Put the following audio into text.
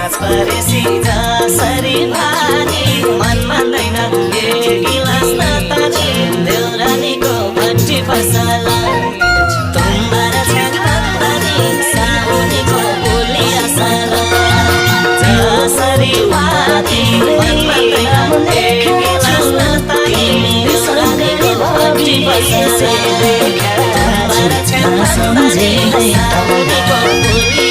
साँझ परेसी जसरी भानी मन मान्दैन एक गिलास नतानी देउरानीको भट्टी फसला तुम्बार छेन्दानी साउनीको बोली असला जसरी भानी मन मान्दैन एक गिलास नतानी देउरानीको भट्टी फसला तुम्बार छेन्दानी साउनीको बोली